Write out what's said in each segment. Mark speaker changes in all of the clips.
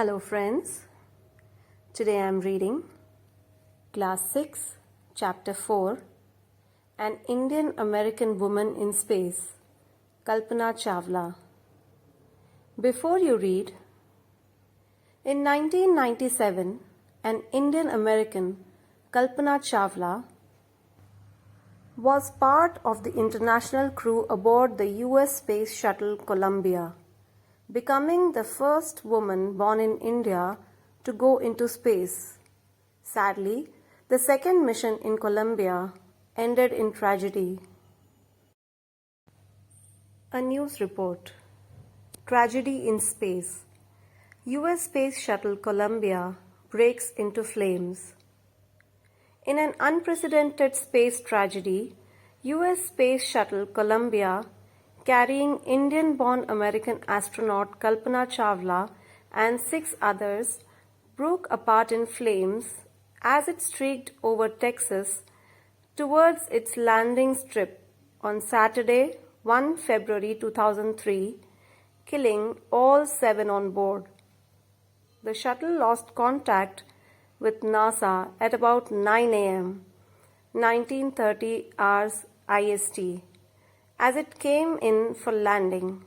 Speaker 1: Hello friends, today I am reading Class 6, Chapter 4, An Indian American Woman in Space, Kalpana Chawla. Before you read, in 1997, an Indian American, Kalpana Chawla, was part of the international crew aboard the US Space Shuttle Columbia, becoming the first woman born in India to go into space. Sadly, the second mission in Columbia ended in tragedy. A news report. Tragedy in space. US Space Shuttle Columbia breaks into flames. In an unprecedented space tragedy, US Space Shuttle Columbia, carrying Indian-born American astronaut Kalpana Chawla and 6 others, broke apart in flames as it streaked over Texas towards its landing strip on Saturday, 1 February 2003, killing all 7 on board. The shuttle lost contact with NASA at about 9 a.m., 1930 hours IST, as it came in for landing.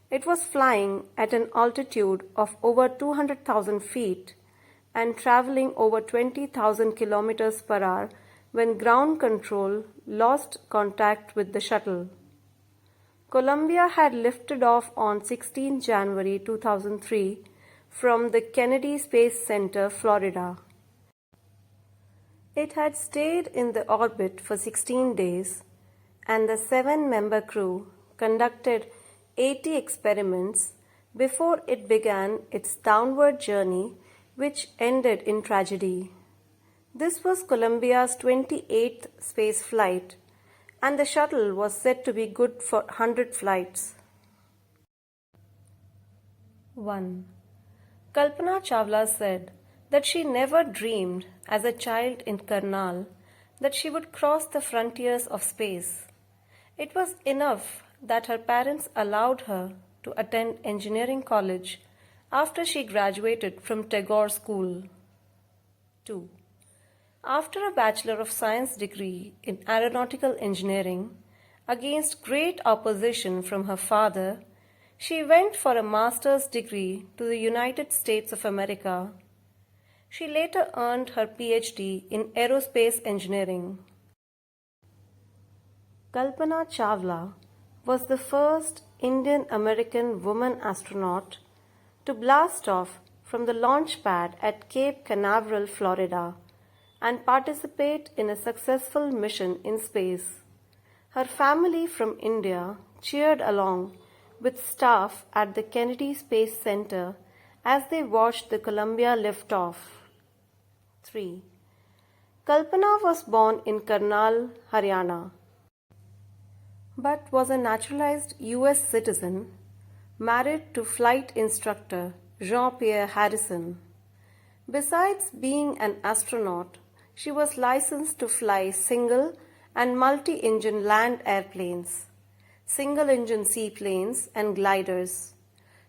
Speaker 1: It was flying at an altitude of over 200,000 feet and traveling over 20,000 kilometers per hour when ground control lost contact with the shuttle. Columbia had lifted off on 16 January 2003 from the Kennedy Space Center, Florida. It had stayed in the orbit for 16 days, and the 7-member crew conducted 80 experiments before it began its downward journey, which ended in tragedy. This was Columbia's 28th space flight, and the shuttle was said to be good for 100 flights. 1. Kalpana Chawla said that she never dreamed as a child in Karnal that she would cross the frontiers of space. It was enough that her parents allowed her to attend engineering college after she graduated from Tagore School. 2. After a Bachelor of Science degree in aeronautical engineering, against great opposition from her father, she went for a master's degree to the United States of America. She later earned her PhD in aerospace engineering. Kalpana Chawla was the first Indian-American woman astronaut to blast off from the launch pad at Cape Canaveral, Florida, and participate in a successful mission in space. Her family from India cheered along with staff at the Kennedy Space Center as they watched the Columbia lift off. 3. Kalpana was born in Karnal, Haryana, but was a naturalized US citizen, married to flight instructor Jean-Pierre Harrison. Besides being an astronaut, she was licensed to fly single and multi-engine land airplanes, single-engine seaplanes and gliders.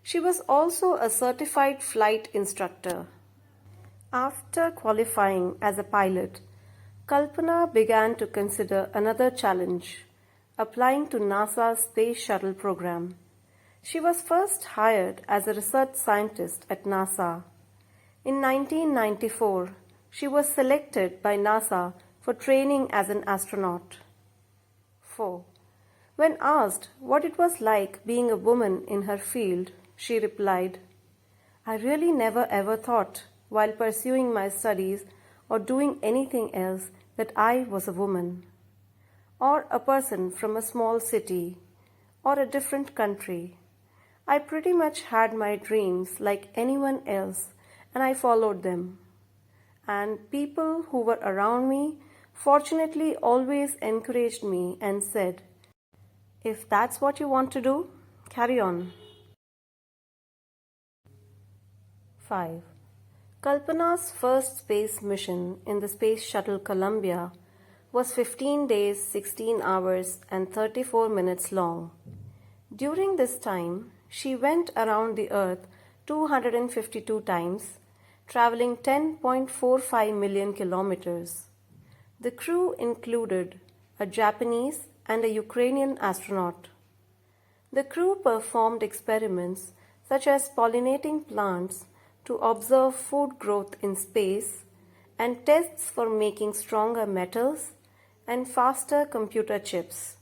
Speaker 1: She was also a certified flight instructor. After qualifying as a pilot, Kalpana began to consider another challenge, applying to NASA's Space Shuttle program. She was first hired as a research scientist at NASA. In 1994, she was selected by NASA for training as an astronaut. 4. When asked what it was like being a woman in her field, she replied, "I really never ever thought while pursuing my studies or doing anything else that I was a woman, or a person from a small city, or a different country. I pretty much had my dreams like anyone else, and I followed them. And people who were around me fortunately always encouraged me and said, 'If that's what you want to do, carry on.'" 5. Kalpana's first space mission in the Space Shuttle Columbia was 15 days, 16 hours and 34 minutes long. During this time, she went around the Earth 252 times, traveling 10.45 million kilometers. The crew included a Japanese and a Ukrainian astronaut. The crew performed experiments such as pollinating plants to observe food growth in space and tests for making stronger metals and faster computer chips,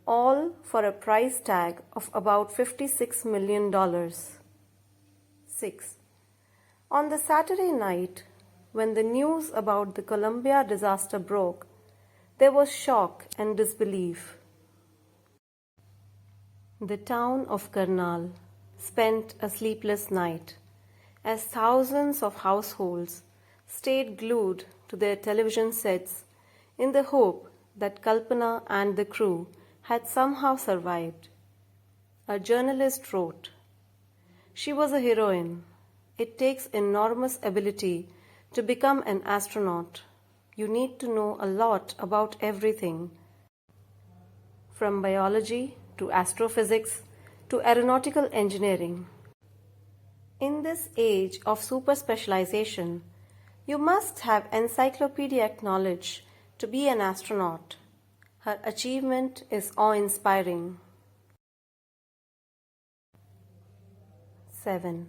Speaker 1: all for a price tag of about $56 million. 6. On the Saturday night, when the news about the Columbia disaster broke, there was shock and disbelief. The town of Karnal spent a sleepless night as thousands of households stayed glued to their television sets in the hope that Kalpana and the crew had somehow survived. A journalist wrote, "She was a heroine. It takes enormous ability to become an astronaut. You need to know a lot about everything, from biology to astrophysics to aeronautical engineering. In this age of super specialization, you must have encyclopedic knowledge to be an astronaut. Her achievement is awe-inspiring." 7.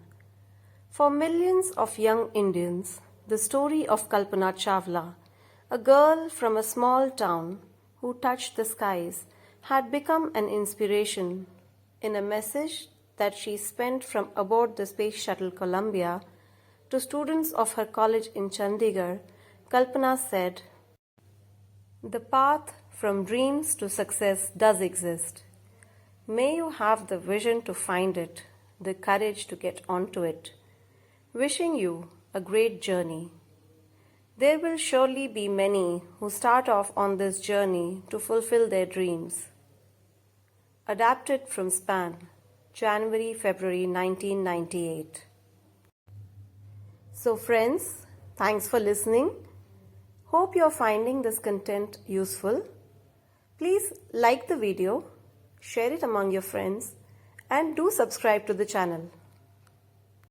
Speaker 1: For millions of young Indians, the story of Kalpana Chawla, a girl from a small town who touched the skies, had become an inspiration. In a message that she spent from aboard the Space Shuttle Columbia to students of her college in Chandigarh, Kalpana said, "The path from dreams to success does exist. May you have the vision to find it, the courage to get onto it. Wishing you a great journey. There will surely be many who start off on this journey to fulfill their dreams." Adapted from Span, January-February 1998. So friends, thanks for listening. Hope you're finding this content useful. Please like the video, share it among your friends, and do subscribe to the channel.